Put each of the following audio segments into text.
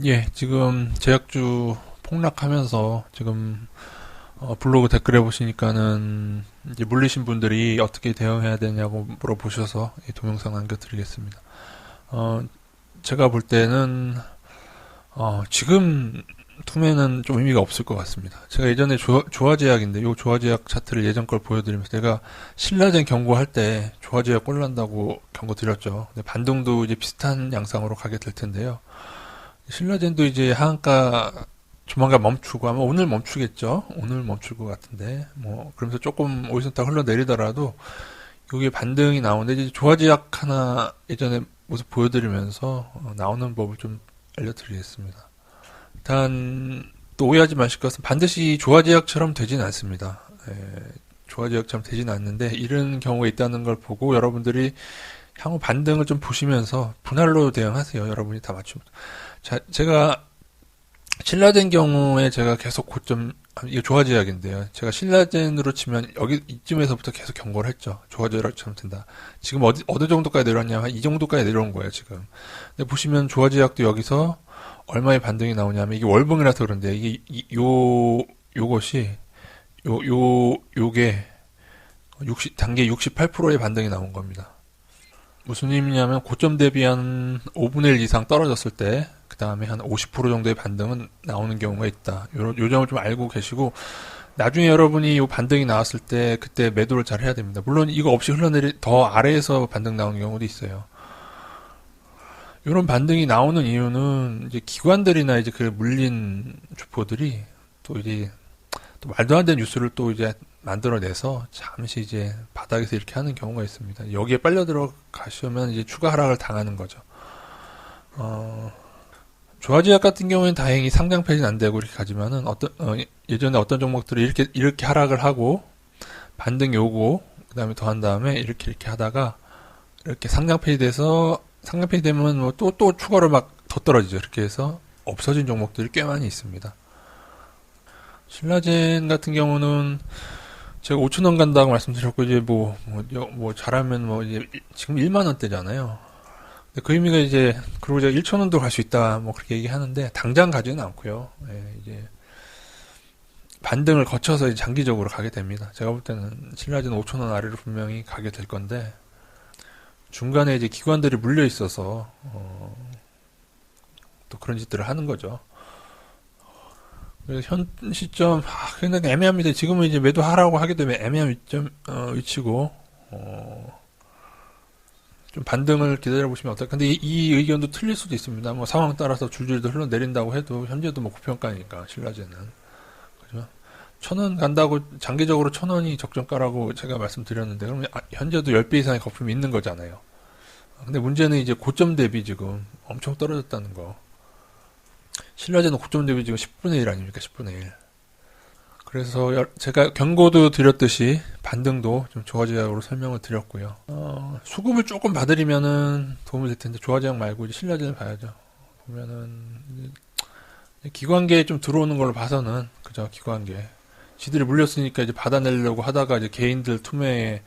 예, 지금 제약주 폭락하면서 지금 블로그 댓글에 보시니까는 이제 물리신 분들이 어떻게 대응해야 되냐고 물어보셔서 이 동영상 남겨드리겠습니다. 어, 제가 볼 때는 지금 투매는 좀 의미가 없을 것 같습니다. 제가 예전에 조화제약인데 요 조화제약 차트를 예전 걸 보여드리면서 제가 신라젠 경고할 때 조화제약 꼴난다고 경고 드렸죠. 근데 반등도 이제 비슷한 양상으로 가게 될 텐데요. 신라젠도 이제 하한가 조만간 멈추고 아마 오늘 멈추겠죠. 오늘 멈출 것 같은데 뭐 그러면서 조금 오리선타 흘러내리더라도 여기에 반등이 나오는데 이제 조화제약 하나 예전에 모습 보여드리면서 나오는 법을 좀 알려드리겠습니다. 일단 또 오해하지 마실 것은 반드시 조화제약처럼 되진 않습니다. 조화제약처럼 되진 않는데 이런 경우가 있다는 걸 보고 여러분들이 향후 반등을 좀 보시면서 분할로 대응하세요. 여러분이 다 맞추면. 자, 제가 신라젠 경우에 제가 계속 고점, 이거 조화제약인데요. 제가 신라젠으로 치면 여기 이쯤에서부터 계속 경고를 했죠. 조화제약처럼 된다. 지금 어느 정도까지 내려왔냐면 한 이 정도까지 내려온 거예요, 지금. 근데 보시면 조화제약도 여기서 얼마의 반등이 나오냐면 이게 월봉이라서 그런데 이게 요것이 요게 단계 68%의 반등이 나온 겁니다. 무슨 의미냐면 고점 대비 한 5분의 1 이상 떨어졌을 때 그 다음에 한 50% 정도의 반등은 나오는 경우가 있다. 요 점을 좀 알고 계시고 나중에 여러분이 요 반등이 나왔을 때 그때 매도를 잘 해야 됩니다. 물론 이거 없이 더 아래에서 반등 나오는 경우도 있어요. 이런 반등이 나오는 이유는 이제 기관들이나 이제 그 물린 주포들이 또 이제 또 말도 안 되는 뉴스를 또 이제 만들어내서 잠시 이제 바닥에서 이렇게 하는 경우가 있습니다. 여기에 빨려 들어가시면 이제 추가 하락을 당하는 거죠. 조화제약 같은 경우에는 다행히 상장 폐지는 안 되고 이렇게 가지만은 예전에 어떤 종목들이 이렇게 하락을 하고 반등이 오고 그다음에 더 한 다음에 이렇게 하다가 이렇게 상장 폐지돼서 상장 폐지되면 뭐 또 추가로 막 더 떨어지죠. 이렇게 해서 없어진 종목들이 꽤 많이 있습니다. 신라젠 같은 경우는 제가 5,000원 간다고 말씀드렸고 이제 뭐 잘하면 뭐 이제 지금 1만 원대잖아요. 근데 그 의미가 이제 그리고 제가 1,000원도 갈 수 있다 뭐 그렇게 얘기하는데 당장 가지는 않고요. 이제 반등을 거쳐서 이제 장기적으로 가게 됩니다. 제가 볼 때는 신라젠 5,000원 아래로 분명히 가게 될 건데 중간에 이제 기관들이 물려 있어서 또 그런 짓들을 하는 거죠. 그래서 현 시점 굉장히 애매합니다. 지금은 이제 매도하라고 하게 되면 애매한 위치고 좀 반등을 기다려 보시면 어떨까. 근데 이 의견도 틀릴 수도 있습니다. 뭐 상황 따라서 줄줄이 흘러내린다고 해도 현재도 뭐 고평가니까 신라젠은 그죠. 1,000원 간다고 장기적으로 1,000원이 적정가라고 제가 말씀드렸는데 그러면 현재도 10배 이상의 거품이 있는 거잖아요. 근데 문제는 이제 고점 대비 지금 엄청 떨어졌다는 거. 신라젠은 고점 대비 지금 10분의 1 아닙니까? 10분의 1. 그래서 제가 경고도 드렸듯이 반등도 좀 조화제약으로 설명을 드렸고요. 수급을 조금 봐드리면은 도움이 될 텐데 조화제약 말고 이제 신라젠을 봐야죠. 보면은 기관계에 좀 들어오는 걸로 봐서는 그죠. 기관계. 지들이 물렸으니까 이제 받아내려고 하다가 이제 개인들 투매에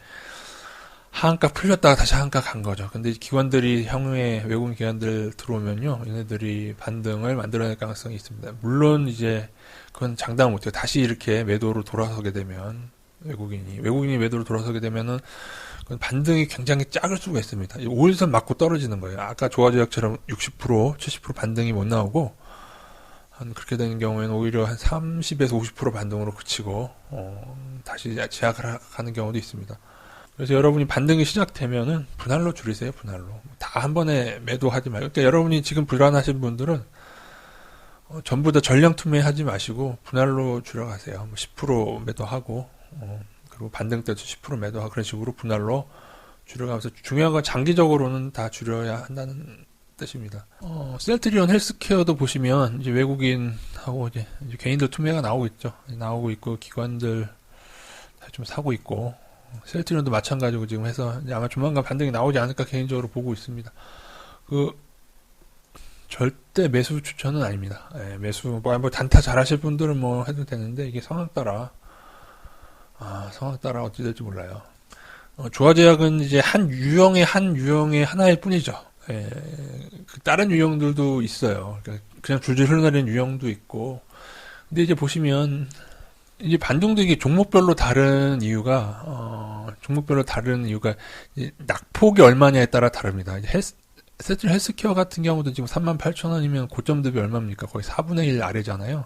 하한가 풀렸다가 다시 하한가 간 거죠. 근데 기관들이 향후에 외국인 기관들 들어오면요, 얘네들이 반등을 만들어낼 가능성이 있습니다. 물론 이제 그건 장담을 못해요. 다시 이렇게 매도로 돌아서게 되면 외국인이 매도로 돌아서게 되면은 그건 반등이 굉장히 작을 수가 있습니다. 5일선 맞고 떨어지는 거예요. 아까 조화제약처럼 60%, 70% 반등이 못 나오고 한 그렇게 되는 경우에는 오히려 한 30에서 50% 반등으로 그치고 다시 제약을 하는 경우도 있습니다. 그래서 여러분이 반등이 시작되면은 분할로 줄이세요. 분할로 다 한 번에 매도하지 말고. 그러니까 여러분이 지금 불안하신 분들은 전부 다 전량 투매하지 마시고 분할로 줄여가세요. 뭐 10% 매도하고 그리고 반등 때도 10% 매도하고 그런 식으로 분할로 줄여가면서 중요한 건 장기적으로는 다 줄여야 한다는 뜻입니다. 셀트리온 헬스케어도 보시면 이제 외국인하고 이제 개인들 투매가 나오고 있죠. 나오고 있고 기관들 좀 사고 있고. 셀트리온도 마찬가지고 지금 해서 아마 조만간 반등이 나오지 않을까 개인적으로 보고 있습니다. 절대 매수 추천은 아닙니다. 매수 뭐 단타 잘하실 분들은 뭐 해도 되는데 이게 상황 따라 어찌 될지 몰라요. 조화제약은 이제 한 유형의 하나일 뿐이죠. 다른 유형들도 있어요. 그러니까 그냥 줄줄 흘러내리는 유형도 있고. 근데 이제 보시면 이제 반등도 이게 종목별로 다른 이유가 이제 낙폭이 얼마냐에 따라 다릅니다. 이제 헬스케어 같은 경우도 지금 38,000원이면 고점 대비 얼마입니까? 거의 4분의 1 아래잖아요.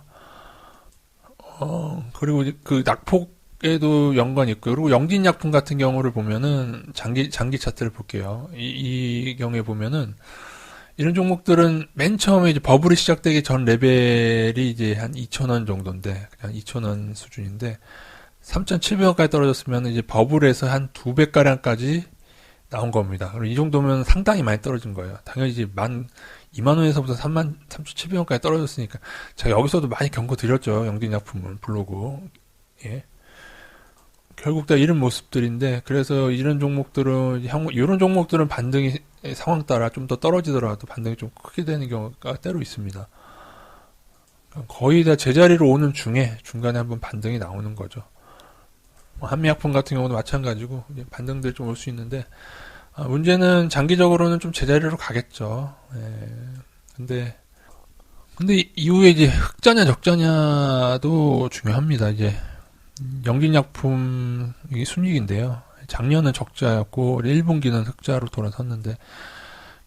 그리고 이제 그 낙폭에도 연관이 있고요. 그리고 영진약품 같은 경우를 보면은 장기 차트를 볼게요. 이 경우에 보면은 이런 종목들은 맨 처음에 이제 버블이 시작되기 전 레벨이 이제 한 2,000원 정도인데, 그냥 2,000원 수준인데, 3,700원까지 떨어졌으면 이제 버블에서 한 2배가량까지 나온 겁니다. 그럼 이 정도면 상당히 많이 떨어진 거예요. 당연히 이제 2만 원에서부터 3,700원까지 떨어졌으니까. 제가 여기서도 많이 경고 드렸죠. 영진약품은 블로그. 예. 결국 다 이런 모습들인데, 그래서 이런 종목들은 반등이 상황 따라 좀 더 떨어지더라도 반등이 좀 크게 되는 경우가 때로 있습니다. 거의 다 제자리로 오는 중간에 한번 반등이 나오는 거죠. 한미약품 같은 경우도 마찬가지고 반등들이 좀 올 수 있는데, 문제는 장기적으로는 좀 제자리로 가겠죠. 예. 근데 이후에 이제 흑자냐 적자냐도 중요합니다. 이제 영진약품 이게 순이익인데요. 작년은 적자였고 1분기는 흑자로 돌아섰는데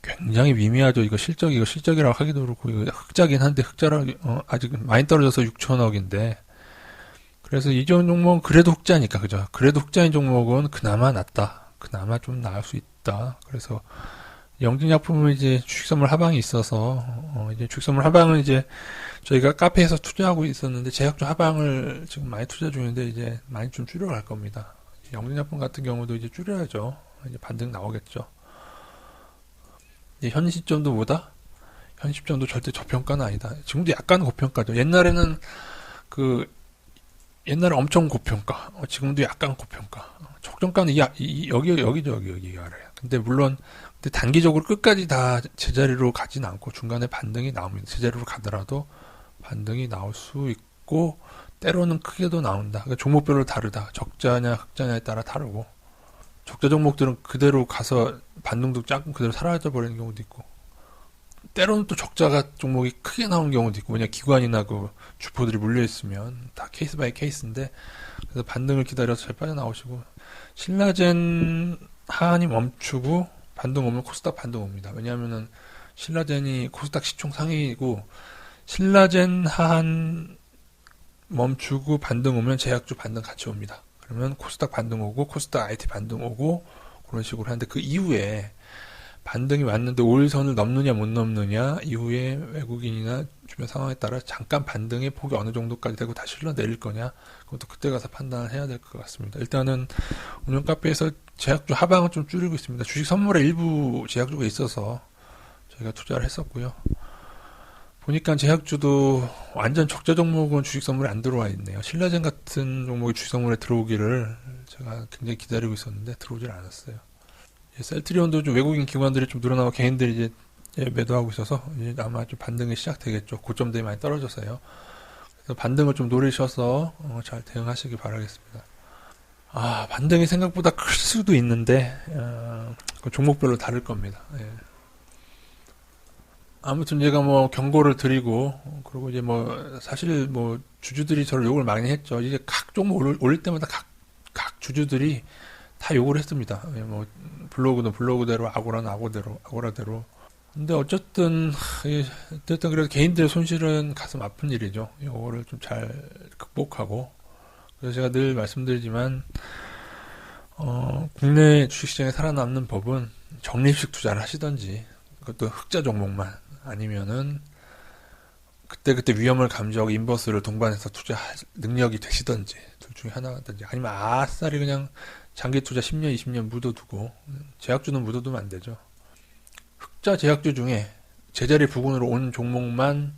굉장히 미미하죠. 이거 실적이라고 하기도 그렇고 이거 흑자긴 한데 흑자라 아직 많이 떨어져서 6천억인데 그래서 이전 종목은 그래도 흑자니까 그죠. 그래도 흑자인 종목은 그나마 낫다. 그나마 좀 나을 수 있다. 그래서 영진약품은 이제 주식선물 하방이 있어서 이제 주식선물 하방은 이제 저희가 카페에서 투자하고 있었는데 제약주 하방을 지금 많이 투자 중인데 이제 많이 좀 줄여갈 겁니다. 영진약품 같은 경우도 이제 줄여야죠. 이제 반등 나오겠죠. 현 시점도 절대 저평가는 아니다. 지금도 약간 고평가죠. 옛날에 엄청 고평가. 지금도 약간 고평가. 적정가는 여기 아래요. 근데 단기적으로 끝까지 다 제자리로 가진 않고 중간에 반등이 나옵니다. 제자리로 가더라도 반등이 나올 수 있고 때로는 크게도 나온다. 그러니까 종목별로 다르다. 적자냐 흑자냐에 따라 다르고 적자 종목들은 그대로 가서 반등도 작은 그대로 사라져 버리는 경우도 있고 때로는 또 적자가 종목이 크게 나오는 경우도 있고 왜냐 기관이나 그 주포들이 물려 있으면 다 케이스 바이 케이스인데 그래서 반등을 기다려서 잘 빠져나오시고 신라젠 하한이 멈추고 반등 오면 코스닥 반등 옵니다. 왜냐하면은 신라젠이 코스닥 시총 상위이고 신라젠 하한 멈추고 반등 오면 제약주 반등 같이 옵니다. 그러면 코스닥 반등 오고 코스닥 IT 반등 오고 그런 식으로 하는데 그 이후에 반등이 왔는데 5일선을 넘느냐 못 넘느냐 이후에 외국인이나 주변 상황에 따라 잠깐 반등의 폭이 어느 정도까지 되고 다시 흘러내릴 거냐 그것도 그때 가서 판단을 해야 될 것 같습니다. 일단은 운영 카페에서 제약주 하방은 좀 줄이고 있습니다. 주식 선물에 일부 제약주가 있어서 저희가 투자를 했었고요. 보니까 제약주도 완전 적자 종목은 주식 선물에 안 들어와 있네요. 신라젠 같은 종목이 주식 선물에 들어오기를 제가 굉장히 기다리고 있었는데 들어오질 않았어요. 셀트리온도 좀 외국인 기관들이 좀 늘어나고 개인들이 이제 매도하고 있어서 이제 아마 좀 반등이 시작되겠죠. 고점들이 많이 떨어져서요. 그래서 반등을 좀 노리셔서 잘 대응하시기 바라겠습니다. 반등이 생각보다 클 수도 있는데 종목별로 다를 겁니다. 예. 아무튼 제가 경고를 드리고 그리고 이제 사실 주주들이 저를 욕을 많이 했죠. 이제 각 종목 올릴 때마다 각 주주들이 다 욕을 했습니다. 블로그는 블로그대로 아고라는 아고라대로. 근데 어쨌든 그래도 개인들의 손실은 가슴 아픈 일이죠. 이거를 좀 잘 극복하고 그래서 제가 늘 말씀드리지만 국내 주식시장에 살아남는 법은 적립식 투자를 하시던지 그것도 흑자 종목만 아니면은 그때 위험을 감지하고 인버스를 동반해서 투자할 능력이 되시던지 둘 중에 하나든지 아니면 아싸리 그냥 장기 투자 10년, 20년 묻어두고 제약주는 묻어두면 안 되죠. 흑자 제약주 중에 제자리 부근으로 온 종목만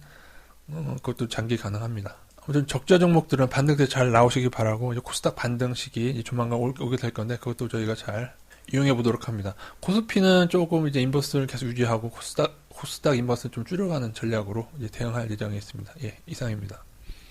그것도 장기 가능합니다. 아무튼 적자 종목들은 반등 때 잘 나오시기 바라고 이제 코스닥 반등 시기 이제 조만간 오게 될 건데 그것도 저희가 잘 이용해 보도록 합니다. 코스피는 조금 이제 인버스를 계속 유지하고 코스닥 인버스를 좀 줄여가는 전략으로 이제 대응할 예정이 있습니다. 예, 이상입니다.